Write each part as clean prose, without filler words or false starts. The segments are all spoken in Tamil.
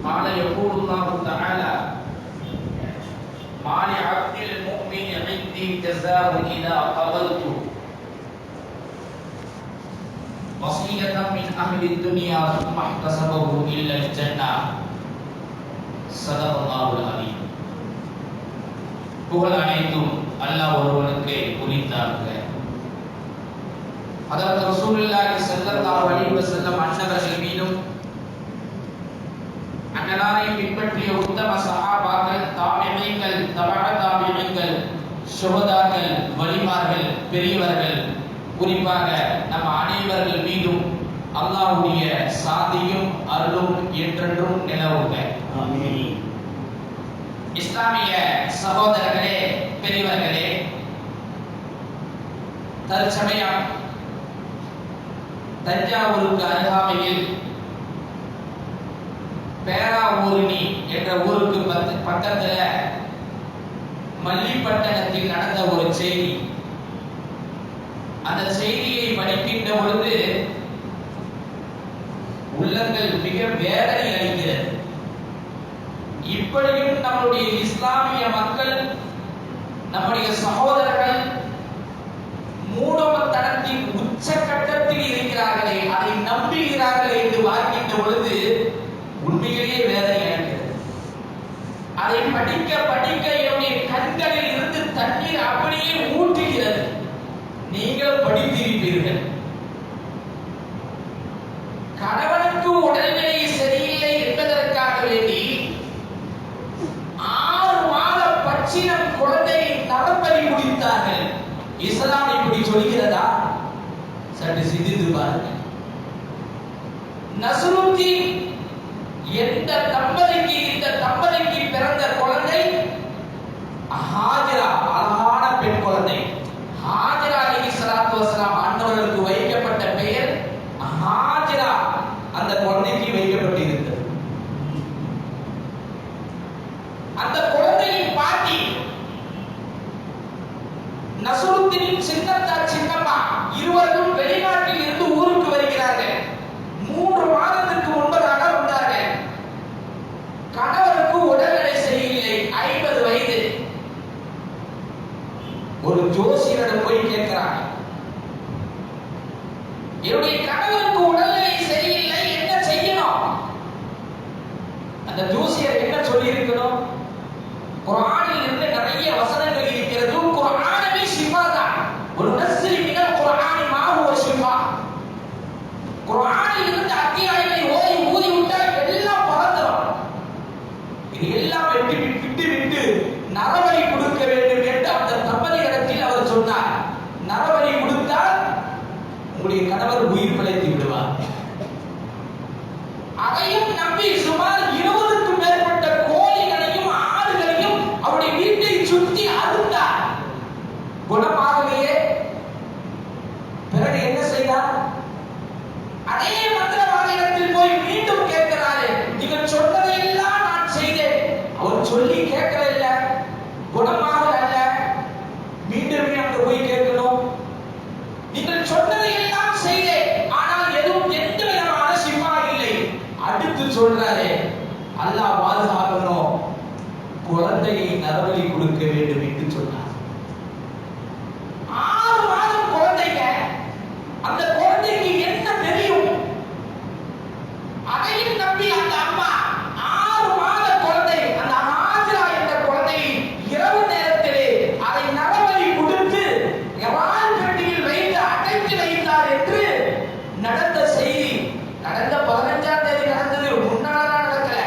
قال يقول الله تعالى ما لعبد المؤمن عندي جزاء إذا قبلت وصية من أهل الدنيا ثم احتسبه إلا الجنة صدق الله العظيم. புகழ் அனைத்தும் அல்லாஹ் ஒருவனுக்கு உரித்தாகுக. ஹதரத் ரசூலுல்லாஹி ஸல்லல்லாஹு அலைஹி வஸல்லம் அன்னவர்கள் மீதும் அன்னலாரை பின்பற்றிய உத்தம சஹாபாக்கள், தாபிஈன்கள், தபஅ தாபிஈன்கள், ஷுஹதாக்கள், வலிமார்கள், பெரியவர்கள், குறிப்பாக நம் அனைவர்கள் மீதும் அல்லாஹ்வுடைய சாந்தியும் அருளும் என்றென்றும் நிலவுக. ஆமீன். இஸ்லாமிய சகோதரர்களே, பெரியவர்களே, தற்சமயம் தஞ்சாவூருக்கு அருகாமையில் பேராவூரணி என்ற ஊருக்கு பக்கத்துல மல்லிப்பட்டணத்தில் நடந்த ஒரு செய்தி. அந்த செய்தியை படிக்கின்ற பொழுது உள்ளங்கள் மிக வேதனை அளிக்கிறது. இப்படியும் நம்முடைய இஸ்லாமிய மக்கள், நம்முடைய சகோதரர்கள் மூடத்தனத்தின் உச்சகட்டத்தில் இருக்கிறார்களே, அதை நம்புகிறார்களே என்று பார்க்கின்ற பொழுது உண்மையிலேயே வேதனை அளிக்கிறது. அதை படிக்க படிக்க என்னுடைய கண்களில் இருந்து தண்ணீர் அப்படியே ஊற்றுகிறது. நீங்கள் படித்திருப்பீர்கள். கணவனுக்கு உடல்நிலை சரியில்லை என்பதற்காக வேண்டி 6 மாத பச்சிளம் குழந்தையை நரம்பலி முடித்தார்கள். இஸ்லாம் இப்படி சொல்கிறதா? சற்று சிந்தித்து பாருங்கள். நஸ்ருத்தீன் எந்த தம்பதிக்கு, இந்த தம்பதிக்கு பிறந்த குழந்தை ஹாஜிரா, அழகான பெண் குழந்தை. ஹாஜிரா அலைஹிஸ்ஸலாத்து வஸலாம் அன்னவர்களுக்கு வைக்கப்பட்ட பெயர் ஹாஜிரா. அந்த குழந்தைக்கு வைக்கப்பட்டிருந்தது. அந்த குழந்தையின் பாட்டி நஸ்ருத்தீன் சின்னம்மா இருவரும் வெளிநாட்டில் இருந்து ஊருக்கு வருகிறார்கள். 3 மாதத்துக்கு முன்பதாக வந்தார்கள். கணவருக்கு உடல்நிலை சரியில்லை, 50 வயது. ஒரு ஜோசியரிடம் போய் கேட்கிறாங்க, என்னுடைய கணவருக்கு உடல்நிலை சரியில்லை, என்ன செய்யணும்? அந்த ஜோசியர் என்ன சொல்லி இருக்கணும்? குர்ஆனில் இருந்து நிறைய வசனங்கள் இருக்கிறது. குர்ஆனே ஷிஃபா தான். ஒரு நஸ்ரி மினல் குர்ஆனி மா ஹுவ ஷிஃபா. குர்ஆனில் இருந்து அத்தியாயங்களை ஊதி விட்டால் எல்லாம் பறந்துடும். இது எல்லாம் விட்டு நரபலி கொடுக்க வேண்டும் என்று அந்த தம்பதியிடத்தில் அவர் சொன்னார். நரபலி கொடுத்தால் உங்களுடைய கணவர் உயிர் பிழைத்து விடுவார். அதையும் நம்பி சுமார் 20க்கும் மேற்பட்ட கோழிகளையும் ஆடுகளையும் அவருடைய வீட்டை சுற்றி அறுத்தார். குணமாகவே. பிறகு என்ன செய்தார்? அதே மந்திரவாதியிடத்தில் போய் மீண்டும் கேட்கிறாரு, நீங்கள் சொன்னதையெல்லாம் நான் செய்தேன். அவர் சொல்லி கேட்கல, குணமாக அல்ல. மீண்டும் அங்க போய் கேட்கணும், நீங்கள் சொன்னதையெல்லாம் செய்தேன், ஆனால் எதுவும் எந்த விதமான சிஃபா இல்லை. அடுத்து சொல்றாரு, அல்லாஹ் பாதுகாக்கணும், குழந்தையை நரபலி கொடுக்க வேண்டும் என்று சொன்னார். 6 மாதம் குழந்தைங்க. அந்த குழந்தைக்கு என்ன தெரியும்? அதையும் நம்பி அந்த அம்மா 6 மாத குழந்தை, அந்த ஹாஜிரா என்ற குழந்தை இரவு நேரத்திலே அதை நரபலி கொடுத்து எவால் பெட்டியில் வைத்து அடைத்து வைத்தார் என்று நடந்த செய்தி. நடந்த 15ஆம் தேதி நடந்தது, முன்னாள் நடக்கல.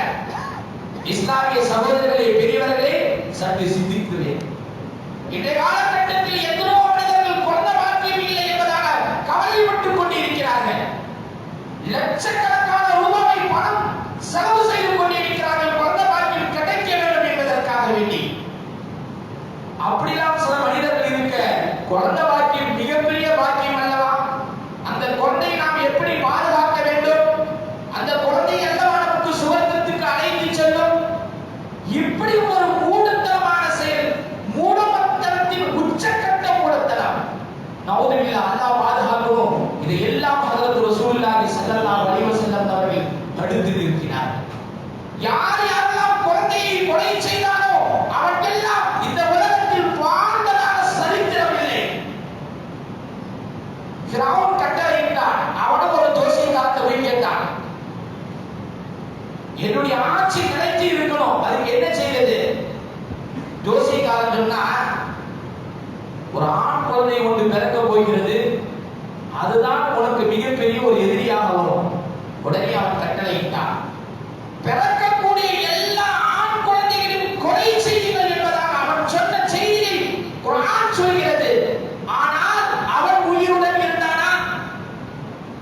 இஸ்லாமிய சகோதரர்களே, பெரியவர்களே, சற்று சிந்திக்கிறேன். இன்றைய காலகட்டத்தில் எத்தனோ மனிதர்கள் குழந்தை பாக்கியம் இல்லை என்பதாக கவலைப்பட்டுக் கொண்டிருக்கிறார்கள். லட்சக்கணக்கான ரூபாய் பணம் செலவு செய்து கொண்டிருக்கிறார்கள் குழந்தை பாக்கியம் கிடைக்க வேண்டும் என்பதற்காக வேண்டி. அப்படிலாம் சில மனிதர்கள் இருக்க, குழந்தை பாக்கியம் மிகப்பெரிய பாக்கியம் அல்லவா? அந்த குழந்தையை நாம் எப்படி பாதுகாக்க வேண்டும்? அந்த குழந்தை அல்லவா நமக்கு சுவர்க்கத்துக்கு அழைத்து செல்லும். இப்படி ஒரு மூடத்தனமான செயல், மூடத்தனத்தின் உச்சக்கட்ட மூடத்தனம். நவுதுபில்லாஹ், அல்லாஹ் பாதுகாக்கணும். இதையெல்லாம் ஹஜ்ரத் ரசூலுல்லாஹி ஸல்லல்லாஹு அலைஹி வஸல்லம் அவர்கள் தடுத்து நிறுத்தினார். யார் யாரெல்லாம் குழந்தையை கொலை செய்தானோ அவற்றையெல்லாம் இந்த உலகத்தில் வாழ்ந்ததாக சரித்திரம் இல்லை. ஃபிரௌன் கட்டளையிட்டான். அவனும் ஒரு ஜோசியக்காரத்தை போய் கேட்டான், என்னுடைய ஆட்சி நிலைத்து இருக்கணும், அதுக்கு என்ன செய்யறது? ஜோசியக்காரன் சொன்னா, ஒரு ஆண் குழந்தை ஒன்று பிறக்க போகிறது, அதுதான் உனக்கு மிகப்பெரிய ஒரு எதிரியாக வரும். உடனே அவன் கட்டளையிட்டான், பிறக்கக்கூடிய எல்லா ஆண் குழந்தைகளையும் கொலை செய்யுங்கள் என்பதாக அவன் சொன்ன செய்தியை குர்ஆன் சொல்கிறது. ஆனால் அவன் உயிருடன் இருந்தானா?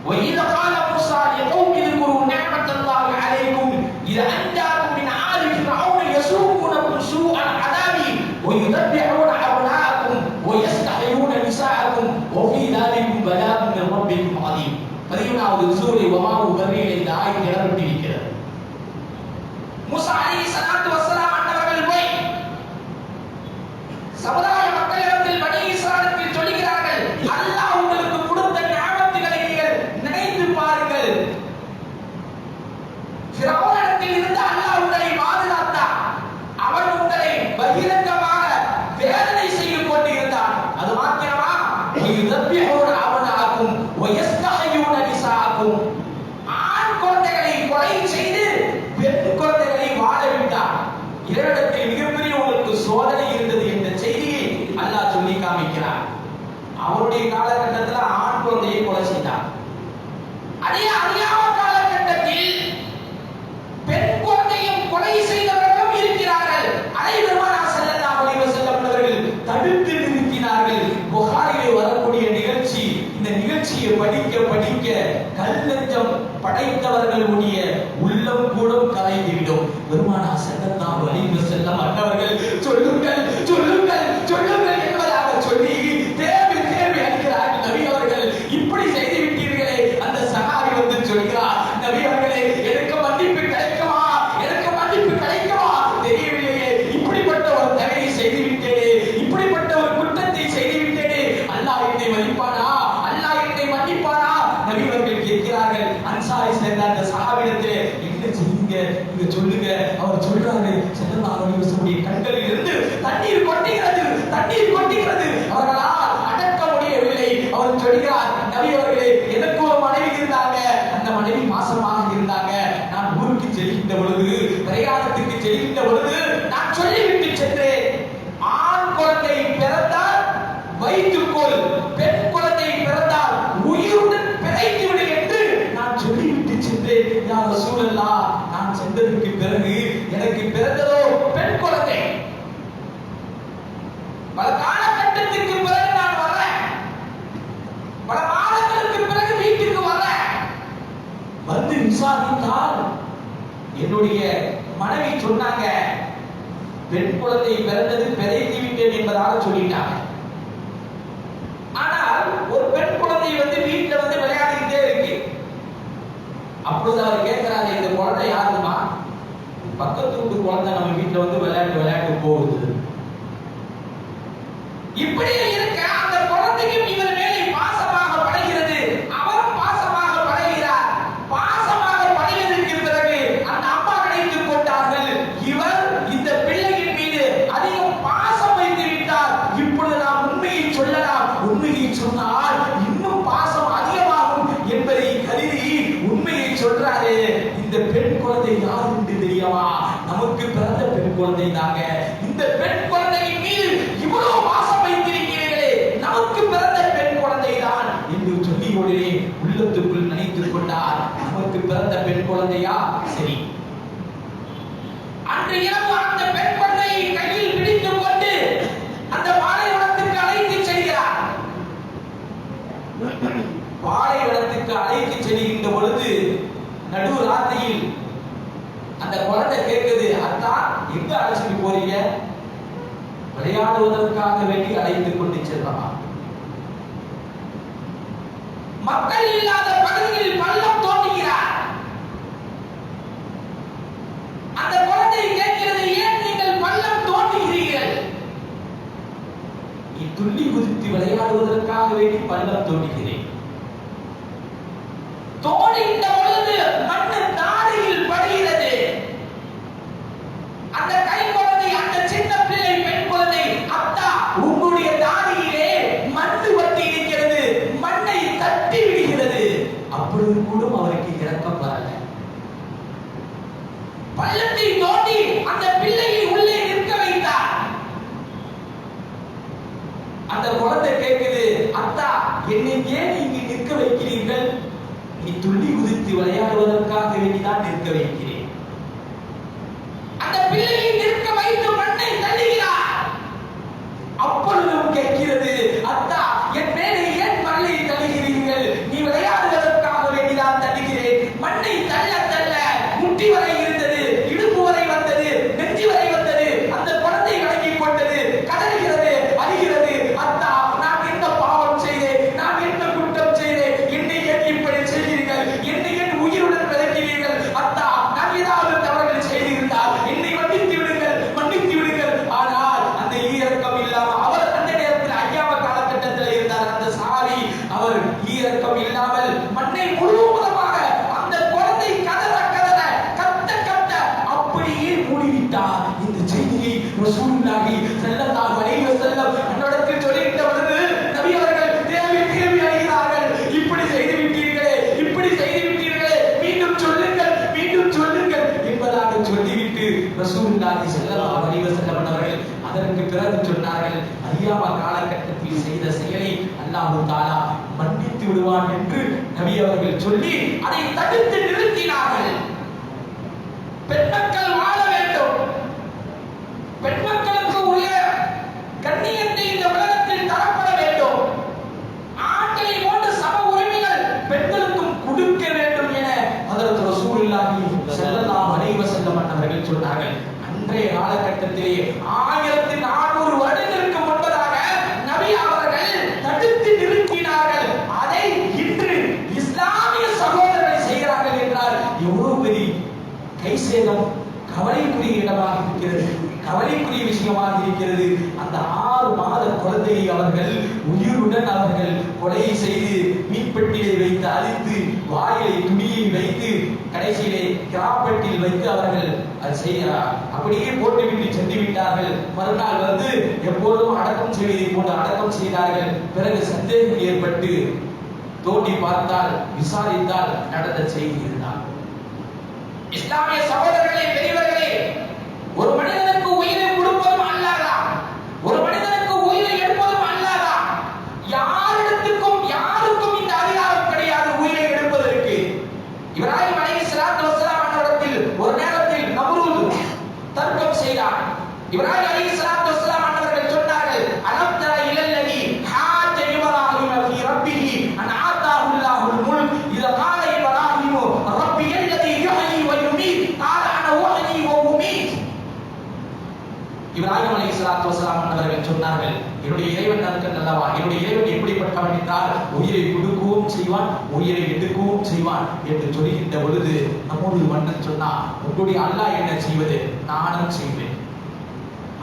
وَإِذْ قَالَ مُوسَىٰ لِقَوْمِهِ اذْكُرُوا نِعْمَةَ اللَّهِ عَلَيْكُمْ إِذْ أَنجَاكُم مِّنْ آلِ فِرْعَوْنَ يَسُومُونَكُمْ سُوءَ الْعَذَابِ وَيُذَبِّحُونَ أَبْنَاءَكُمْ وَيَسْتَحْيُونَ نِسَاءَكُمْ وَفِي ذَلِكُمْ بَلَاءٌ مِّن رَّبِّكُمْ عَظِيمٌ. 17வது சூரை வமா உபரியில் இந்த ஆயத்தை நிரப்பியிருக்கிறது. மூசா அலைஹிஸ்ஸலாத்து வஸ்ஸலாம் அன்னவர்கள் போய் சமுதாய மக்களிடத்தில் பனி இஸ்ராயேலுக்கு சொல்கிறார்கள், அல்லாஹ் உங்களுக்கு கொடுத்த நியாமத்துகளை நீங்கள் நினைத்து பாருங்கள். ஃபிரௌனிடத்தில் இருந்து அல்லாஹ் உங்களை பாதுகாத்தான். அவன் உங்களை பகிரங்கமாக வேதனை செய்து கொண்டிருந்தான். அது மாத்திரமா, யுதப்பிஹூன அப்னாஅக்கும் வயஸ்தஹயூன நிசாஅக்கும், ஆண் குழந்தைகளை கொலை செய்து பெண் குழந்தைகளை வாழ விட்டார். இறைவனிடத்தில் மிகப்பெரிய உங்களுக்கு சோதனை இருந்தது என்ற செய்தியை அல்லாஹ் சொல்லி காமிக்கிறார். அவருடைய காலகட்டத்தில் ஆண் குழந்தையை கொலை செய்தார். அதே அறியாம காலகட்டத்தில் பெண் குழந்தையும் கொலை செய்தவர்களும் இருக்கிறார்கள். அதை பெருமானார் ஸல்லல்லாஹு அலைஹி வஸல்லம் அவர்கள் தடுத்து நிறுத்தினார்கள். புகாரிலே வரக்கூடிய நிகழ்ச்சி, இந்த நிகழ்ச்சியை படிக்க படிக்க கல்லஞ்சம் படைத்தவர்களுடைய உள்ளம் கூட கரைந்துவிடும். பெருமானார் ஸல்லல்லாஹு அலைஹி வஸல்லம் அன்னவர்கள் சொல்லுங்கள் சொல்லுங்கள் சொல்லுங்கள் என்பதாக சொல்லி தேவி தேவி அடிக்கிறார்கள். நபி அவர்கள் இப்படி செய்து விட்டீர்களே. அந்த சஹாபி வந்து சொல்கிறார், நபி அவர்களே, எனக்கு மன்னிப்பு கிடைக்குமா? எனக்கு மன்னிப்பு கிடைக்குமா? தெரியவில்லையே, இப்படிப்பட்ட ஒரு தவறை செய்து விட்டேனே, இப்படிப்பட்ட ஒரு குற்றத்தை செய்து விட்டேனே, அல்லாஹ் என்னை மன்னிப்பானா? அல்லாஹ் என்னை மன்னிப்பானா? நபி அவர்கள் கேட்கிறார்கள். அன்சாரி சேர்ந்த அந்த சஹாபியிடத்திலே, என்ன செய்யுங்க, நீங்க சொல்லுங்க. அவர் சொல்றாரு, ஸல்லல்லாஹு அலைஹி வஸல்லம் கண்களில் இருந்து தண்ணீர் கொட்டுகிறது, தண்ணீர் கொட்டுகிறது. அவர்களால் அடக்க முடியவில்லை. அவர் சொல்கிறார், நபி அவர்களே, எனக்கு ஒரு மனைவி இருந்தாங்க, அந்த மனைவி மாசமாக இருந்தாங்க. நான் ஊருக்கு செல்கின்ற பொழுது, பிரயாணத்துக்கு செல்கின்ற பொழுது நான் சொல்லிவிட்டு சென்றேன், ஆண் குழந்தை பிறந்தால் வைத்துக்கொள், பெண் குழந்தை பிறந்தால் உயிருடன் பிழைத்து விடு என்று நான் சொல்லிவிட்டு சென்றேன். யா ரசூலல்லாஹ், நான் சென்றதற்கு பிறகு எனக்கு பிறந்ததோ பெண் குழந்தை. பல காலகட்டத்திற்கு பிறகு நான் வர்றேன், பல மாதங்களுக்கு பிறகு வீட்டுக்கு வர்றேன். வந்து விசாரித்தால் என்னுடைய மனைவி சொன்னாங்க, பெண் குழந்தை பிறந்தது பிழைத்து விட்டேன் என்பதாக சொல்லிட்டாங்க. ஆனால் ஒரு பெண் குழந்தை வந்து வீட்டுல வந்து விளையாடிக்கிட்டே இருக்கு. அப்பொழுது அவர் கேட்கிறாரு, இந்த குழந்தை யாருமா? பக்கத்து வீட்டு குழந்தை நம்ம வீட்டுல வந்து விளையாட்டு போகுது. இப்படி இருக்க அந்த குழந்தைக்கும் இவர் மேலே பாசமாக படைகிறது, அவரும் பாசமாக படைகிறார். பாசமாக படைவதற்கு பிறகு அந்த அம்மா நினைத்துக் கொண்டார்கள், இவர் இந்த பிள்ளையின் மீது அதிகம் பாசம் வைத்து விட்டார். இப்பொழுது நாம் உண்மையை சொல்லலாம், உண்மையை சொன்னால் இன்னும் பாசம் அதிகமாகும் என்பதை கருதி உண்மையை சொல்றாரு. இந்த பெண் குழந்தை யார் என்று தெரியுமா? நமக்கு பிறந்த பெண் குழந்தை தாங்க. இந்த பெண் குழந்தையின் மீது இவ்வளவு பாசம் வைத்திருக்கிறீர்களே, நமக்கு பிறந்த பெண் குழந்தை தான் என்று சொல்லி உடனே உள்ளத்துக்குள் நினைத்துக் கொண்டார், நமக்கு பிறந்த பெண் குழந்தையா? சரி. அன்று இரவு அந்த பெண் குழந்தையை கையில் பிடித்துக் கொண்டு அந்த பாலைவனத்துக்கு அழைத்து செல்கிறார். பாலைவனத்துக்கு அழைத்து செல்கின்ற பொழுது நடு ராத்திரியில் அந்த குழந்தை கேட்குது, அத்தா எங்க அழைச்சிட்டு போறீங்க? விளையாடுவதற்காக வேண்டி அழைத்துக் கொண்டு செல்லலாம். மக்கள் இல்லாத பகுதியில் பள்ளம் தோண்டுகிறார். அந்த குழந்தை கேட்கிறது, ஏன் நீங்கள் பள்ளம் தோண்டுகிறீர்கள்? துள்ளி குதித்து விளையாடுவதற்காக வேண்டி பள்ளம் தோண்டுகிறேன். தோடுகின்ற பொழுது மண்ணு தாடையில் படுகிறது. பள்ளத்தை தோண்டி அந்த பிள்ளையை உள்ளே நிற்க வைத்தார். அந்த குழந்தை கேட்குது, அத்தா என்னை ஏன் இங்கு நிற்க வைக்கிறீர்கள்? நீ துள்ளி குதித்து விளையாடுவதற்காக வேண்டிதான் நிற்க வைக்கிறேன். அந்த பிள்ளையை நிற்க வைத்து மண்ணை தள்ளுகிறார். அப்பொழுதும் கேட்கிறது, அத்தா என் மேலே ஏன் மண்ணை தள்ளுகிறீர்கள்? நீ விளையாடுவதற்காக வேண்டிதான் தள்ளுகிறேன். மண்ணை தள்ள தள்ள முட்டி வரை இருந்தது, இடுப்பு வரை வந்தது, நெஞ்சி வரை வந்தது. அந்த குழந்தை விளங்கிக் கொண்டது, கதறுகிறது, அழுகிறது. அத்தா நான் என்ன பாவம் செய்தேன்? நான் என்ன குற்றம் செய்தேன்? என்னை ஏன் இப்படி செய்கிறீர்கள்? என்னை ஏன் உயிருடன் விளக்கிறீர்கள்? அத்தா நான் ஏதாவது தவறுகள் செய்திருந்தால் என்னை மன்னித்து விடுங்கள், மன்னித்து விடுங்கள். ஆனால் அந்த ஈரக்கம் இல்லாமல் அவர் அந்த நேரத்தில் ஐயாவ காலகட்டத்தில் இருந்தார். அந்த சாரி அவர் ஈரக்கம் இல்லாமல் மண்ணை முழுவதுமாக அந்த குழந்தை கதற கதற கத்த கத்த அப்படியே மூடிவிட்டார். இந்த செய்தியை ரசூலுல்லாஹி ஸல்லல்லாஹு அலைஹி வஸல்லம் அன்னோடத்தில் சொல்லிவிட்ட பொழுது நபி அவர்கள் கேள்வி அடைகிறார்கள். இப்படி செய்து விட்டீர்களே, இப்படி செய்து விட்டீர்களே, மீண்டும் சொல்லுங்கள், மீண்டும் சொல்லுங்கள் என்பதாக சொல்லிவிட்டு ரசூலுல்லாஹி ஸல்லல்லாஹு அலைஹி வஸல்லம் அவர்கள் அதற்கு பிறகு சொன்னார்கள், ஐயாவ காலகட்டத்தில் செய்த செயலை அல்லாஹ் தஆலா மன்னித்து விடுவான் என்று நபி அவர்கள் சொல்லி அதை தடுத்து நிறுத்தினார்கள். பெண் மக்கள் வாழ வேண்டும். பெண் மக்களுக்கு உரிய கண்ணியத்தை இந்த உலகத்தில் தரப்பட வேண்டும். ஆண்களை போன்ற சம உரிமைகள் பெண்களுக்கும் கொடுக்க வேண்டும் என ஹஜ்ரத் ரசூலுல்லாஹி ஸல்லல்லாஹு அலைஹி வஸல்லம் அவர்கள் சொன்னார்கள். அன்றைய காலகட்டத்திலே 1400 வருடங்களுக்கு முன்பதாக நபி அவர்கள் தடுத்து நிறுத்தினார்கள். அதை இன்று இஸ்லாமிய சகோதரர்கள் செய்கிறார்கள் என்றால் எவ்வளவு பெரிய கைசேதம், கவலைக்குரிய இடமாக இருக்கிறது, கவலைக்குரிய விஷயமாக இருக்கிறது. அந்த 6 மாத குழந்தையை அவர்கள் உயிருடன் அவர்கள் கொலை செய்து மீன்பெட்டியை வைத்து அழித்து வாயிலை துணியை வைத்து கடைசியிலே கிராப்பட்டில் வைத்து அவர்கள் அப்படியே போட்டுவிட்டு சென்று விட்டார்கள். மறுநாள் வந்து எப்போதும் அடக்கம் செய்வதை போன்று அடக்கம் செய்தார்கள். பிறகு சந்தேகம் ஏற்பட்டு தோண்டி பார்த்தால், விசாரித்தால் நடந்த செய்தி இருந்தார். இஸ்லாமிய சகோதரர்களே, பெரியவர்களே, ஒரு மனிதனுக்கு உயிரை கொடுப்பதும் அல்லாஹ்தான், ஒரு மனிதனுக்கு உயிரை எடுப்பதும் அல்லாஹ்தான். யாருக்கும் இந்த அதிகாரம் கிடையாது உயிரை எடுப்பதற்கு. இப்ராஹிம் அலைஹிஸ்ஸலாத்து வஸ்ஸலாம் அவர்களிடத்தில் ஒரு நேரத்தில் நம்ரூத் தர்க்கம் செய்தார். இப்ராஹிம் அலைஹிஸ்ஸலாத்து வஸ்ஸலாம் அவர்கள் சொன்னார்கள், அலம் தர இலல்லதி ஹாஜ இப்ராஹிம் ஃபீ ரப்பிஹி அன் ஆதாஹு அல்லாஹுல் முல்க் இதா கால இப்ராஹிம் ரப்பி அல்லதி யுஹ்யி வ யுமீத் கால அன உஹ்யி வ உமீத். இப்ராஹிம் அலைஹிஸ்ஸலாத்து வஸ்ஸலாம் அவர்கள் சொன்னார்கள், என்னுடைய இறைவன் நன்கன் அல்லவா, என்னுடைய இறைவன் எப்படிப்பட்டவன் என்றால் உயிரை கொடுக்கவும் செய்வான், உயிரை எடுக்கவும் செய்வான் என்று சொல்கின்ற பொழுது நம்முடைய மன்னன் சொன்னான், உங்களுடைய அல்லாஹ் என்ன செய்வது, நானும் செய்வேன்.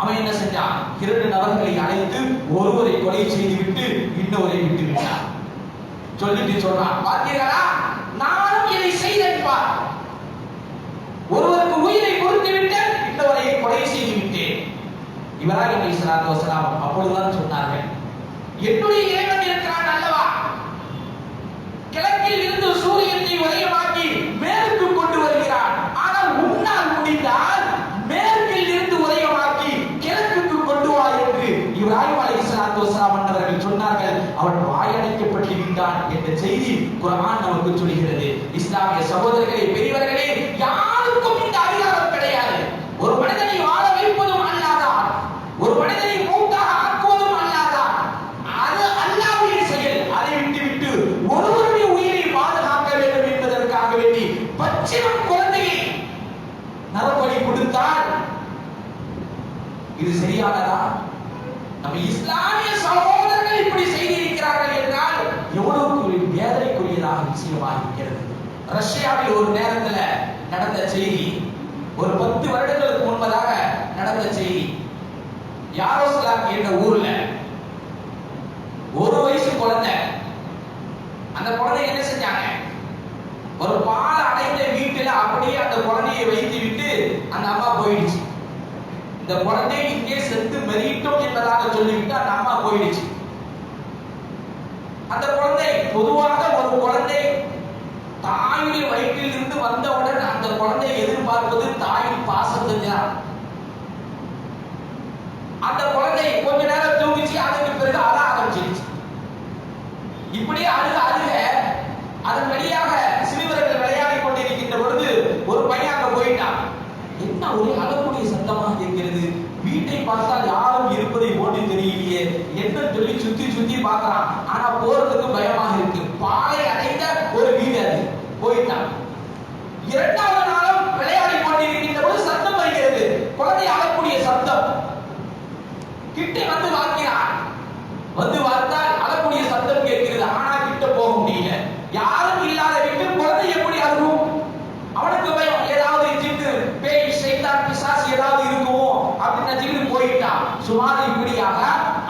அவன் என்ன செஞ்சான்? 2 நபர்களை அழைத்து ஒருவரை கொலை செய்துவிட்டு இன்னொருவரை விட்டு விட்டான். சொல்லிட்டு சொல்றான், பார்த்தீர்களா, நானும் இதை செய்தேன். ஒருவருக்கு உயிரை கொடுத்து விட்டேன், இன்னொருவரை கொலை செய்து விட்டேன். இப்ராஹிம் அலைஹிஸ்ஸலாத்து வஸ்ஸலாம் அப்பொழுதுதான் சொன்னார்கள், என்னுடைய இறைவன் இருக்கிறான் அல்லவா, கிழக்கில் இருந்து சூரியனை உதயமாக்கி மேற்கு கொண்டு வருகிறான். ஆனால் உன்னால் முடிந்தால் மேற்கில் இருந்து உதயமாக்கி கிழக்குக்கு கொண்டு வா என்று இப்ராஹிம் அலைஹிஸ்ஸலாத்து வஸ்ஸலாம் அவர்கள் சொன்னார்கள். அவன் வாயடைக்கப்பட்டு விட்டான் என்ற செய்தி குர்ஆன் நமக்கு சொல்கிறது. இஸ்லாமிய சகோதரர்களே, பெரியவர்களே, யாருக்கும் இந்த அதிகாரம் கிடையாது. ஒரு மனிதனை வாழ வைப்பதும் அல்லாஹ்தான், ஒரு மனிதனை மூத்தாக ஆக்குவதும் அல்லாஹ்தான். அது அல்லாஹ்வுடைய செயல். அதை விட்டுவிட்டு ஒருவருடைய உயிரை பாதுகாக்க வேண்டும் என்பதற்காக வேண்டி பச்சிளம் குழந்தையை நரபலி கொடுத்தால் இது சரியானதா? நம்ம இஸ்லாமிய சகோதரர்கள் இப்படி செய்திருக்கிறார்கள் என்றால் எவ்வளவு வேதனைக்குரியதாக விஷயமாக இருக்கிறது. ரஷ்யாவில் ஒரு நேரத்தில் நடந்த செய்தி, ஒரு 10 வருடங்களுக்கு முன்பதாக நடந்த செய்தி. யாரோஸ்லாவ் என்ற ஊர்ல ஒரு வயசு குழந்தை, அந்த குழந்தை என்ன செஞ்சாங்க, ஒரு பால் அடைந்த வீட்டுல அப்படியே அந்த குழந்தையை வைத்து விட்டு அந்த அம்மா போயிடுச்சு. இந்த குழந்தை இங்கே செத்து மெரிட்டோம் என்பதாக சொல்லிவிட்டு அந்த அம்மா போயிடுச்சு. அந்த குழந்தை, பொதுவாக ஒரு குழந்தை தாயுடைய வயிற்றில் இருந்து வந்தவுடன் அந்த குழந்தை எதிர்பார்ப்பது தாயின் பாசத்தை தான். அந்த குழந்தை கொஞ்ச நேரம் தூங்கிச்சு, அதுக்கு பிறகு அழ ஆரம்பிச்சிருச்சு. இப்படி அழுக அழுக அதன் வழியாக சிறுவர்கள் விளையாடி கொண்டிருக்கின்ற பொழுது ஒரு பையன் அங்க போயிட்டான். என்ன ஒரே அழக்கூடிய சத்தமாக இருக்கிறது, வீட்டை பார்த்தால் யாரும் இருப்பதை போன்று தெரியலையே, என்ன சொல்லி சுத்தி சுத்தி பார்க்கறான். ஆனா போறதுக்கு பயமாக இருக்கு. பாலை அடைந்த ஒரு வீடு அது. போயிட்டான். இரண்டாவது நாளும் விளையாடி கொண்டிருக்கின்ற பொழுது சத்தம் வருகிறது, குழந்தை அழக்கூடிய சத்தம். கிட்ட வந்து பார்க்கிறான். வந்து பார்த்தால் அழக்கூடிய சத்தம் கேட்கிறது. ஆனா கிட்ட போக முடியல. யாரும் இல்லாத வீட்டில் குழந்தை எப்படி அழுகும்? அவனுக்கு பயம், ஏதாவது ஜின்னு பேய் சைத்தான் பிசாசு ஏதாவது இருக்குமோ அப்படின்னு நினைச்சிட்டு போயிட்டான். சுமார் இப்படியாக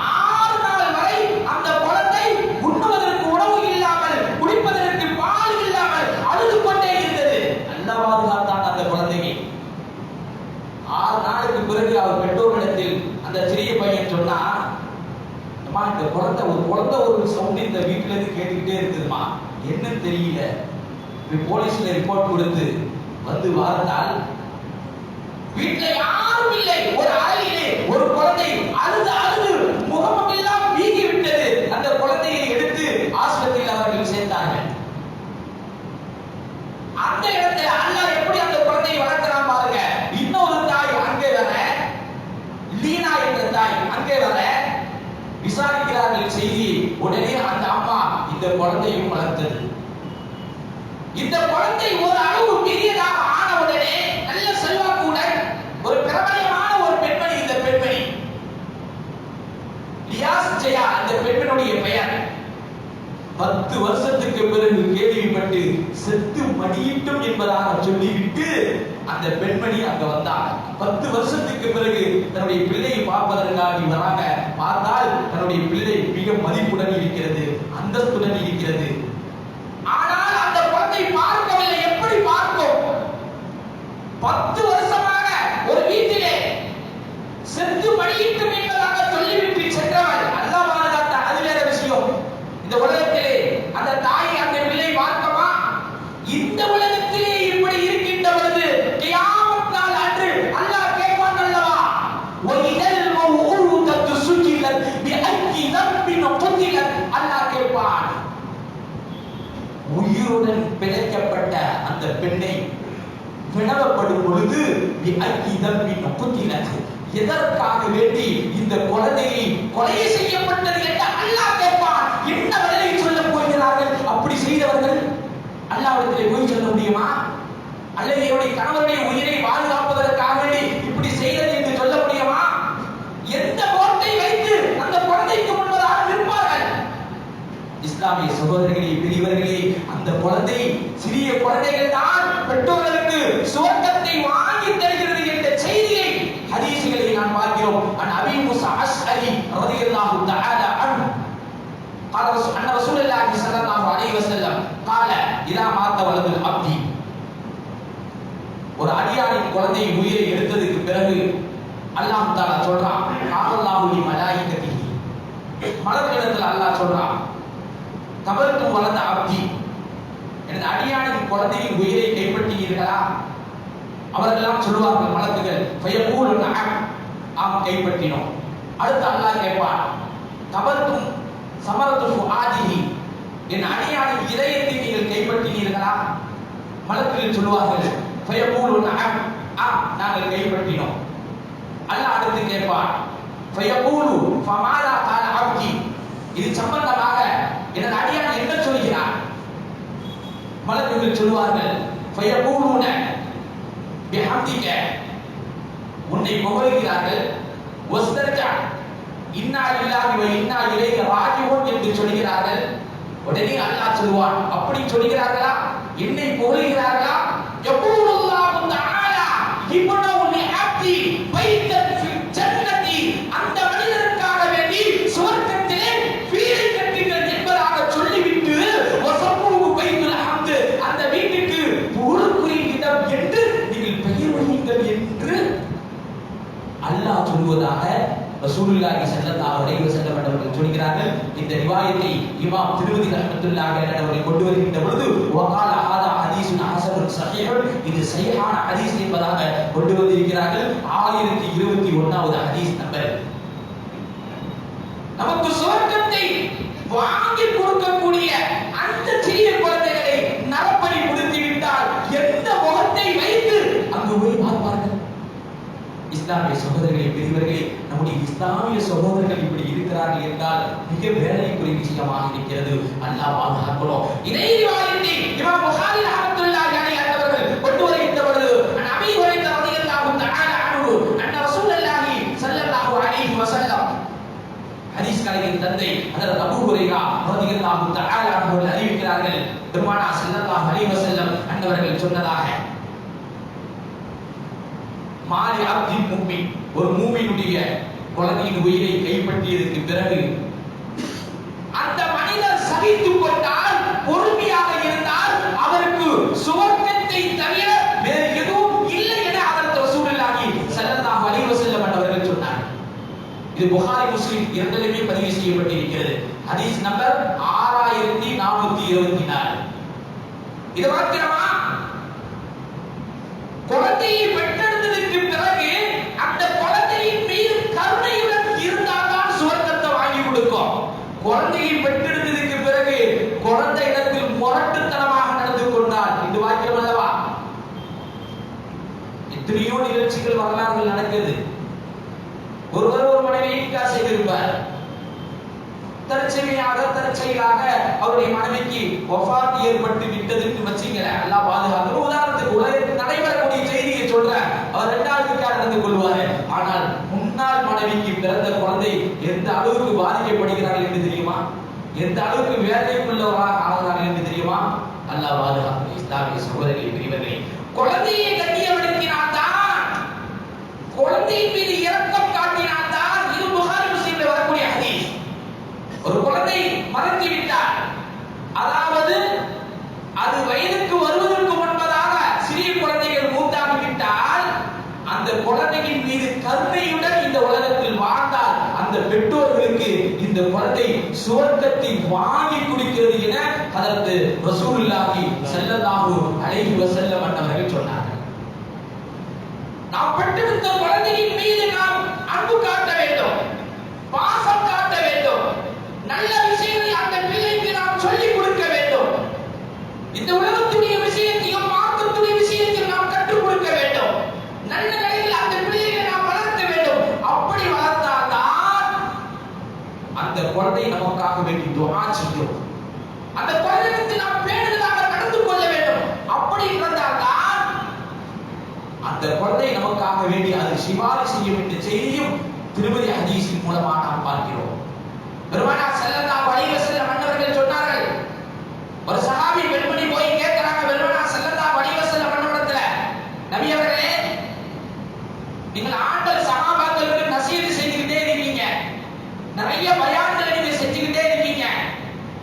6 நாள் வரை அந்த குழந்தை உண்ணுவதற்கு உணவு இல்லாமல், குடிப்பதற்கு பால் இல்லாமல் அழுது கொண்டே இருந்தது. நல்ல பாதுகாத்தான் அந்த குழந்தையை. 6 நாளுக்கு பிறகு அவர் பெற்றோரிடத்தில் அந்த சிறிய பையன் சொன்னா, இந்த குழந்தை ஒரு சவுண்ட் இந்த வீட்டுல இருந்து கேட்டுக்கிட்டே இருக்குதுமா, என்ன தெரியல. போலீஸ்ல ரிப்போர்ட் கொடுத்து வந்து பார்த்தால் வீட்டுல யாரும் இல்லை. ஒரு அறையிலே ஒரு குழந்தை அழுது அழுது முகமெல்லாம் வீங்கி விட்டது. அந்த குழந்தையை எடுத்து ஆஸ்பத்திரியில் அவர்கள் சேர்த்தார்கள். அந்த இடத்துல அல்லாஹ் எப்படி அந்த குழந்தையை வளர்க்கிறான் பாருங்க. இன்னொரு தாய் அங்கே வர, லீனா என்ற தாய் அங்கே வர விசாரிக்கிறார்கள் செய்தி. உடனே அந்த அம்மா இந்த குழந்தையும் வளர்த்தது. இந்த குழந்தை ஒரு அளவு பெரியதாக ஆன உடனே நல்ல செல்வாக்குடன் ஒரு பிரபலமான ஒரு பெண்மணி, இந்த பெண்மணி லியாஸ் ஜெயா, அந்த பெண்மணியுடைய பெயர். 10 வருஷத்துக்கு பிறகு கேள்விப்பட்டு செத்து மடியிட்டும் என்பதாக சொல்லிவிட்டு அந்த பெண்மணி அங்க வந்தார். 10 வருஷத்துக்கு பிறகு தன்னுடைய பிள்ளையை பார்ப்பதற்காக வராங்க. பார்த்தால் தன்னுடைய பிள்ளை மிக மதிப்புடன் இருக்கிறது, அந்தஸ்துடன் இருக்கிறது. ஆனால் அந்த குழந்தை பார்க்கவில்லை. எப்படி பார்க்கும்? 10 வருஷமாக ஒரு வீட்டிலே செத்து மடியிட்டும் என்பதாக சொல்லிவிட்டு சென்றவள் அல்லாஹ் பாதுகாத்தான். அது வேற விஷயம். இந்த உலகத்திலே அந்த தாயை அந்த பிள்ளை பார்க்கமா? இந்த உலகத்திலே இப்படி இருக்கின்ற பொழுது கியாமத் நாள் அன்று அல்லாஹ் கேட்பான் அல்லவா, வஇதல் மௌஊதத்து சுஜிலத் பிஅய்யி தம்பின் குதிலத். அல்லாஹ் கேட்பான், உயிருடன் பிழைக்கப்பட்ட அந்த பெண்ணை வினவப்படும் பொழுது பிஅய்யி தம்பின் குதிலத், எதற்காக வேண்டி இந்த குழந்தையை கொலை செய்யப்பட்டது என்று அல்லாஹ் கேட்பான். என்ன பதிலை சொல்ல போகிறார்கள்? அப்படி செய்தவர்கள் அல்லாஹ்விடத்திலே போய் சொல்ல முடியுமா? அல்லது என்னுடைய கணவருடைய உயிரை பாதுகாப்பதற்காக இப்படி செய்தது என்று சொல்ல முடியுமா? எந்த கோட்டை வைத்து அந்த குழந்தைக்கு முன்பதாக நிற்பார்கள்? இஸ்லாமிய சகோதரர்களே, பெரியவர்களே, அந்த குழந்தை சிறிய குழந்தைகள் தான் பெற்றோர்களுக்கு சுவர்க்கத்தை வாங்கி தருகிறது என்ற செய்தியை ஹதீஸ்களை நாம் பார்க்கிறோம். அபீ மூஸா அஷ்அரி ரலியல்லாஹு தஆலா அன்ஹு قال ان رسول الله صلى الله عليه وسلم قال اذا مات ولد العبد, ஒரு அடியாரின் குழந்தை உயிரை எடுத்ததுக்கு பிறகு அல்லாஹ் தஆலா சொல்றான், அல்லாஹு லி மலாயிகத்திஹி, மலக்குகளிடத்தில் அல்லாஹ் சொல்றான், தபர்து வலத அப்தி, எனது அடியாரின் குழந்தையின் உயிரை கைப்பற்றினீர்களா? அவர்களெல்லாம் சொல்லுவார்கள் மலக்குகள், ஃபயகூலு நஅம், ஆம் கைப்பற்றினோம். அடுத்து அல்லாஹ் கேட்பான், தபர்தும் சமரத்து ஃபுஆதிஹி, என் அடியாரின் இதயத்தை நீங்கள் கைப்பற்றினீர்களா? மலக்குகள் சொல்லுவார்கள், ஃபயகூலு நஅம், ஆம் நாங்கள் கைப்பற்றினோம். அல்லாஹ் அடுத்து கேட்பான், ஃபயகூலு ஃபமாலா கால அப்தி, இது சம்பந்தமாக எனது அடியான் என்ன சொல்கிறார்? மலக்குகள் சொல்வார்கள், ஃபயகூலுன பிஹம்திக, உன்னை புகழுகிறார்கள், வஸ்தர்ஜா இன்னா லில்லாஹி வ இன்னா இலைஹி ராஜிஊன் என்று சொல்கிறார்கள். உடனே அல்லாஹ் சொல்வான், அப்படி சொல்கிறார்களா? என்னை புகழுகிறார்களா? யகூலுல்லாஹு தஆலா இப்னு லிஅப்தி பைத்தன் ஃபில் ஜன்னதி, அந்த மனிதருக்காக வேண்டி சுவர்க்கத்திலே வீடு கட்டுங்கள் என்பதாக சொல்லிவிட்டு வஸபூஹு பைத்துல் ஹம்த், அந்த வீட்டுக்கு புகழுக்குரிய இடம் என்று நீங்கள் பெயர் வையுங்கள் என்று அல்லாஹ் சொல்வதாக ரசூலுல்லாஹி ஸல்லல்லாஹு அலைஹி வஸல்லம் அவர்கள் சொல்கிறார்கள். இந்த ரிவாயத்தை இமாம் திருமதி ரஹ்மத்துல்லாஹி அலைஹி அவர்கள் கொண்டு வருகின்ற பொழுது வகால ஹாதா ஹதீஸ் ஹதீஸுன் ஹஸனுன் ஸஹீஹுன், இது சஹீஹான ஹதீஸ் என்பதாக கொண்டு வந்திருக்கிறார்கள். 1021வது ஹதீஸ் நம்பர். நமக்கு சுவர்க்கத்தை வாங்கி கொடுக்கக்கூடிய அந்த சிறிய குழந்தைகளை நரபலி கொடுத்து விட்டால் எந்த முகத்தை வைத்து அங்கு போய் பார்ப்பார்கள்? இஸ்லாமிய சகோதரர்களே, பெரியவர்களே, நம்முடைய இஸ்லாமிய சகோதரர்கள் இப்படி இருக்கிறார்கள் என்றால் மிக வேதனைக்குரிய விஷயமாக இருக்கிறது. அல்லாஹ் பாதுகாக்கணும். இதை ரிவாயத்தை இமாம் புகாரி ரஹ்மத்துல்லாஹி அலைஹி அவர்கள் கொண்டு வருகின்ற பொழுது நபி ஹுரைரா ரலியல்லாஹு தஆலா அன்ஹு அன்ன ரசூலுல்லாஹி ஸல்லல்லாஹு அலைஹி வஸல்லம் ஹதீஸ் கலையின் தந்தை ஹஜ்ரத் அபூ ஹுரைரா ரலியல்லாஹு தஆலா அன்ஹு அறிவிக்கிறார்கள், பெருமானார் ஸல்லல்லாஹு அலைஹி வஸல்லம் அன்னவர்கள் சொன்னதாக, மாலி அப்தின் முஃமின், ஒரு மூமினுடைய குழந்தையின் உயிரை கைப்பற்றியதற்கு பிறகு அந்த மனிதர் சகித்துக் கொண்டால், பொறுமையாக இருந்தால், அவருக்கு சுவர்க்கத்தை தவிர வேறு எதுவும் இல்லை என ஹஜ்ரத் ரசூலுல்லாஹி ஸல்லல்லாஹு அலைஹி வஸல்லம் அவர்கள் சொன்னார்கள். இது புகாரி முஸ்லிம் இரண்டிலுமே பதிவு செய்யப்பட்டிருக்கிறது. ஹதீஸ் நம்பர் 6424. இது மாத்திரமா, குழந்தையை பெற்றெடுத்ததற்கு பிறகு அந்த குழந்தையின் மீது கருணையுடன் இருந்தால்தான் சுவர்க்கத்தை வாங்கி கொடுக்கும். குழந்தையை பெற்றெடுத்ததற்கு பிறகு குழந்தை இடத்தில் முரட்டுத்தனமாக நடந்து கொண்டால், இது வாக்கியம் அல்லவா? எத்தனையோ நிகழ்ச்சிகள் வரலாறுகள் நடக்கிறது. ஒருவர் ஒரு மனைவியை நிக்கா செய்திருப்பார். தற்செயலாக அவருடைய மனைவிக்கு வஃபாத் ஏற்பட்டு விட்டதுன்னு வச்சுங்க, அல்லாஹ் பாதுகாக்கணும். உதாரணத்துக்கு உலகத்தில் நடைபெறக்கூடிய செய்தியை சொல்றேன். அவர் 2வது நிக்கா நடந்து கொள்வார். ஆனால் முன்னாள் மனைவிக்கு பிறந்த குழந்தை எந்த அளவுக்கு பாதிக்கப்படுகிறார்கள் என்று தெரியுமா? எந்த அளவுக்கு வேதனைக்குள்ளவராக ஆகிறார்கள் என்று தெரியுமா? அல்லாஹ் பாதுகாக்கணும். இஸ்லாமிய சகோதரர்களே, பெரியவர்களே, குழந்தையை கண்ணியப்படுத்தினால்தான், குழந்தையின் மீது இரக்கம் காட்டினால்தான், இது புகாரி முஸ்லிமில் வரக்கூடிய ஹதீஸ். ஒரு குழந்தை மறந்து விட்டார், அதாவது அது வயதுக்கு வருவதற்கு முன்பதாக சிறிய குழந்தைகள் மூத்தாகி விட்டால், அந்த குழந்தையின் மீது கருணையுடன் இந்த உலகத்தில் வாழ்ந்தால் அந்த பெற்றோர்களுக்கு இந்த குழந்தை சுவர்க்கத்தை வாங்கி குடிக்கிறது என ஹஜ்ரத் ரசூலுல்லாஹி ஸல்லல்லாஹு அலைஹி வஸல்லம் அவர்கள் சொன்னார்கள். நாம் பெற்றெடுத்த குழந்தையின் மீது நாம் அன்பு காட்ட வேண்டும், பாசம் காட்ட வேண்டும், நல்ல விஷயங்களை அந்த பிள்ளைக்கு நாம் சொல்லிக் கொடுக்க வேண்டும். இந்த உலகத்துடைய விஷயத்தையும் மார்க்கத்துடைய விஷயத்தையும் நாம் கற்றுக் கொடுக்க வேண்டும். நல்ல நிலையில் அந்த பிள்ளைகளை நாம் வளர்க்க வேண்டும். அப்படி வளர்த்தால்தான் அந்த குழந்தை நமக்காக வேண்டி துஆ செய்யும். அந்த குழந்தைக்கு நாம் பேணுதலாக நடந்து கொள்ள வேண்டும். அப்படி இருந்தால்தான் அந்த குழந்தை நமக்காக வேண்டி அது சிபாரிசு செய்யும் என்ற செய்தியும் திருமதி ஹதீஸின் மூலமாக நாம் பார்க்கிறோம். பெருமானார் ஸல்லல்லாஹு அலைஹி வஸல்லம் அன்னவர்கள் சொன்னார்கள், ஒரு சஹாபி பெண்மணி போய் கேட்கிறாங்க பெருமானார் ஸல்லல்லாஹு அலைஹி வஸல்லம் அன்னவரிடத்துல, நபி அவர்களே, நீங்கள் ஆண்டல் சஹாபாக்களுக்கு நசீஹத் செஞ்சுக்கிட்டே இருக்கீங்க, நிறைய பயான்களை நீங்க செஞ்சுக்கிட்டே இருக்கீங்க,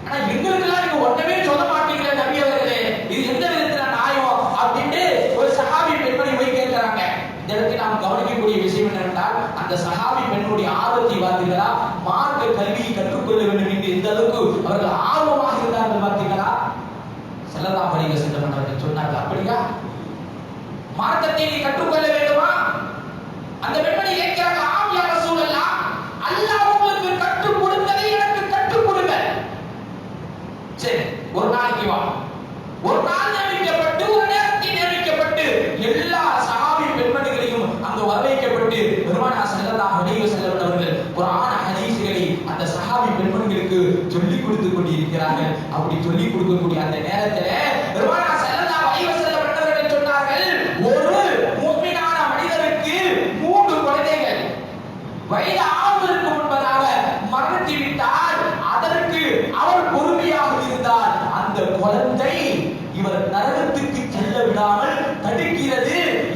ஆனா எங்களுக்கெல்லாம் நீங்க ஒண்ணுமே சொல்ல மாட்டீங்களே நபி அவர்களே, இது எந்த விதத்துல நியாயம் அப்படின்னு ஒரு சஹாபி பெண்மணி போய் கேட்கிறாங்க. இந்த இடத்தில் நாம் கவனிக்கக்கூடிய விஷயம் என்னவென்றால், அந்த சஹாபி பெண்ணுடைய ஆர்வத்தை பார்த்தீங்களா? மார்க்க கல்வியை கற்றுக்கொள்ள வேண்டும் என்று எந்த அளவுக்கு அவர்கள் ஆர்வமாக இருந்தார்கள் பார்த்தீங்களா? ஸல்லல்லாஹு அலைஹி வஸல்லம் அவர்கள் சொன்னார்கள், அப்படியா மார்க்கத்தை நீ கற்றுக்கொள்ள வேண்டுமா? அந்த பெண்மணி கேட்கிறாங்க, ஆம் யா ரசூலல்லாஹ், அல்லாஹ் உங்களுக்கு கற்றுக் கொடுத்ததை எனக்கு கற்றுக் கொடுங்க. சரி, ஒரு நாளைக்கு வா. ஒரு நாள் நியமிக்கப்பட்டு, ஒரு நேரத்தில் நியமிக்கப்பட்டு, எல்லா சஹாபி பெண்மணிகளையும் அங்கு வரவைக்கப்பட்டு பெருமானார் ஸல்லல்லாஹு அலைஹி வஸல்லம் அவர்கள் குர்ஆன் ஹதீஸ்களை அந்த சஹாபி பெண்மணிகளுக்கு சொல்லிக் கொடுத்துக் கொண்டிருக்கிறார்கள். அப்படி சொல்லிக் கொடுக்கக்கூடிய அந்த நேரத்தில் பெருமானார் ஸல்லல்லாஹு அலைஹி வஸல்லம் அவர்கள் சொன்னார்கள், ஒரு முஃமினான மனிதருக்கு 3 குழந்தைகள் வயது ஆவதற்கு முன்பதாக மரணித்து விட்டால், அதற்கு அவர் பொறுமையாக இருந்தால் அந்த குழந்தை இவர் நரகத்துக்கு செல்ல விடாமல் தடுக்கிறது.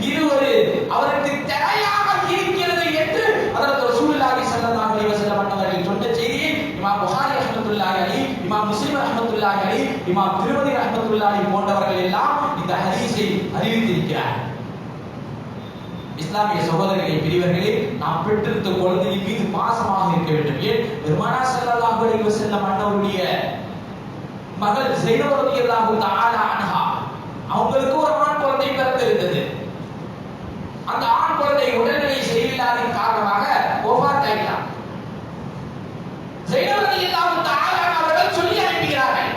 இது ஒரு அவருக்கு தடையாக இருக்கிறது என்று ஹஜ்ரத் ரசூலுல்லாஹி ஸல்லல்லாஹு அலைஹி வஸல்லம் அவர்கள் சொன்ன செய்தியை இமாம் புகாரி ரஹ்மத்துல்லாஹி அலைஹி, இமாம் முஸ்லிம் ரஹ்மத்துல்லாஹி அலைஹி, இமாம் திருமதி ரஹ்மத்துல்லாஹி போன்றவர்கள் எல்லாம் இந்த ஹதீஸை அறிவித்திருக்கிறார். இஸ்லாமிய சகோதரர்களே, பெரியவர்களே, நாம் பெற்றெடுத்த குழந்தையின் மீது பாசமாக இருக்க வேண்டும். ஏன் பெருமானார் ஸல்லல்லாஹு அலைஹி வஸல்லம் அன்னவருடைய மகள் ஸைனப் ரலியல்லாஹு தஆலா அன்ஹா அவங்களுக்கு ஒரு ஆண் குழந்தை பிறந்திருந்தது. அந்த ஆண் குழந்தை உடல்நிலை சரியில்லாத காரணமாக வஃபாத் ஆயிட்டார். ஸைனப் ரலியல்லாஹு தஆலா அவர்கள் சொல்லி அனுப்புகிறார்கள்,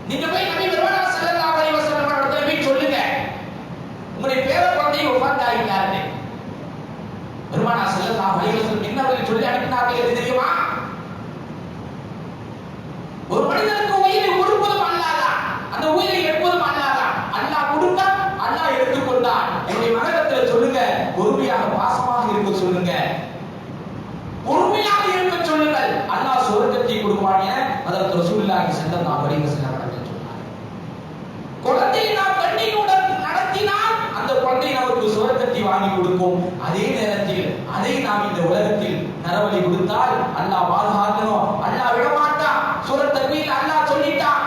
நீங்க போய் நபி பெருமானார் ஸல்லல்லாஹு அலைஹி வஸல்லம் அவர்களிடம் போய் சொல்லுங்க, உங்களுடைய பேர குழந்தை வஃபாத் ஆயிட்டாரு. பெருமானார் ஸல்லல்லாஹு அலைஹி வஸல்லம் என்ன அவர்கள் சொல்லி அனுப்பினார்கள் என்று தெரியுமா? ஒரு மனிதனுக்கு உயிரை கொடுப்பதும் அல்லாஹ் தான், அந்த உயிரை எடுப்பதும் அல்லாஹ் தான். அல்லாஹ் கொடுத்தா அல்லாஹ் எடுத்துக்கொண்டான். என்னுடைய மகனிடத்தில் சொல்லுங்க, பொறுமையாக பாசமாக இருக்க சொல்லுங்க, பொறுமையாக இருக்க சொல்லுங்கள், அல்லாஹ் சொர்க்கத்தை கொடுப்பான் என அதற்கு ரசூலுல்லாஹி ஸல்லல்லாஹு அலைஹி வஸல்லம் அவர்கள் சொன்னார். குழந்தையை நாம் கண்ணியுடன் நடத்தினால் அந்த குழந்தை நமக்கு சொர்க்கத்தை வாங்கி கொடுக்கும். அதே நேரத்தில் அதை நாம் இந்த உலகத்தில் நரவழி கொடுத்தால் அல்லாஹ் பாதுகாக்கணும், அல்லாஹ் விடமாட்டான். சூரத் தக்வீர் அல்லாஹ் சொல்லிட்டான்,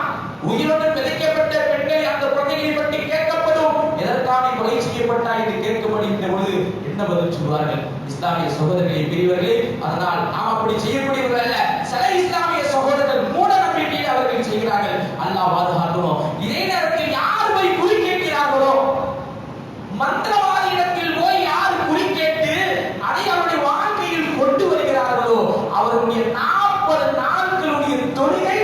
உயிருடன் விதைக்கப்பட்ட பெண்கள் அந்த குழந்தைகளை பற்றி கேட்கப்படும், எதற்காக கொலை செய்யப்பட்டாய் என்று கேட்கப்படுகின்ற பொழுது என்ன பதில் சொல்வார்கள்? இஸ்லாமிய சகோதரர்களை பெரியவர்களே, அதனால் நாம் அப்படி செய்யக்கூடியவர்கள் அல்ல. சில இஸ்லாமிய சகோதரர்கள் மூட நம்பிக்கையில் அவர்கள் செய்கிறார்கள், அல்லாஹ் பாதுகாக்கணும். இதே நேரத்தில் யார் போய் குறி கேட்கிறார்களோ, மந்திரவாதியிடத்தில் போய் யார் குறி கேட்டு அதை அவருடைய வாழ்க்கையில் கொண்டு வருகிறார்களோ, அவருடைய 40 நாட்களுடைய தொழுகை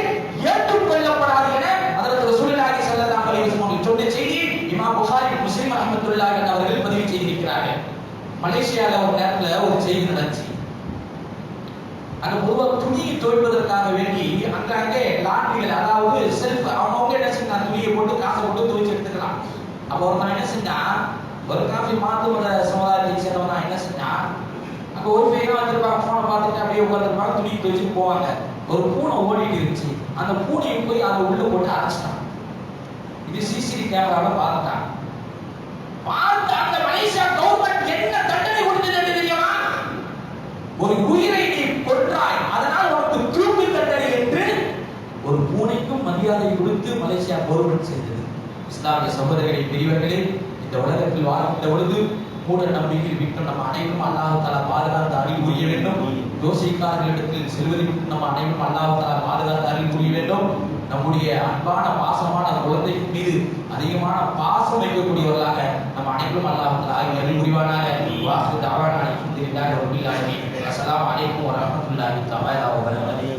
ஏற்றுக்கொள்ளப்படாது என அதற்கு ரசூலுல்லாஹி ஸல்லல்லாஹு அலைஹி வஸல்லம் சொன்ன செய்தி இமாம் புகாரி, முஸ்லிம் ரஹ்மத்துல்லாஹி அலைஹி அவர்கள் பதிவு செய்திருக்கிறார்கள். மலேசியால ஒரு நேரத்துல ஒரு செய்தி நடந்துச்சு. அங்க பொதுவாக துணியை துவைப்பதற்காக வேண்டி அங்கே லாண்டரிகள், அதாவது செல்ஃப், அவங்க என்ன செஞ்சாங்க, துணியை போட்டு காசை போட்டு துவைச்சு எடுத்துக்கலாம். அப்போ ஒருத்தன் என்ன செஞ்சான், ஒரு காஃபி மாத்து மத சமுதாயத்தை சேர்ந்தவன் என்ன செஞ்சான், அங்க ஒரு பையனா வச்சிருப்பாங்க, போனை பார்த்துட்டு அப்படியே உட்காந்துருப்பாங்க, துணியை துவைச்சு போவாங்க. ஒரு பூனை ஓடிட்டு இருந்துச்சு, அந்த பூனையை போய் அதை உள்ள போட்டு அரைச்சிட்டான். இது சிசிடிவி கேமரால பார்த்துட்டான். பார்த்து அந்த மலேசியா கவர்மெண்ட் என்ன தண்டனை கொடுத்தது தெரியுமா? ஒரு உயிரை நீ கொன்றாய், அதனால் உனக்கு தூக்கு தண்டனை என்று ஒரு பூனைக்கும் மரியாதை கொடுத்து மலேசியா கவர்மெண்ட் செய்தது. இஸ்லாமிய சகோதரர்களை பெரியவர்களே, இந்த உலகத்தில் வாழ்கின்ற பொழுது மூட நம்பிக்கையில் விட்டு நம்ம அனைவரும் அல்லாஹ் தஆலா பாதுகாத்து அருள் புரிய வேண்டும். யோசிக்காரர்களிடத்தில் செல்வதை விட்டு நம்ம அனைவரும் அல்லாஹ் தஆலா பாதுகாத்து அருள் புரிய வேண்டும். நம்முடைய அன்பான பாசமான குழந்தையின் மீது அதிகமான பாசம் வைக்கக்கூடியவர்களாக நம்ம அனைவரும் அல்லாஹ் தஆலா அருள் புரிவானாக. வாஹிரு தஅவானா அல்ஹம்துலில்லாஹி ரப்பில் ஆலமீன். அஸ்ஸலாமு அலைக்கும் வரஹ்மத்துல்லாஹி தஆலா வபரகாத்துஹு.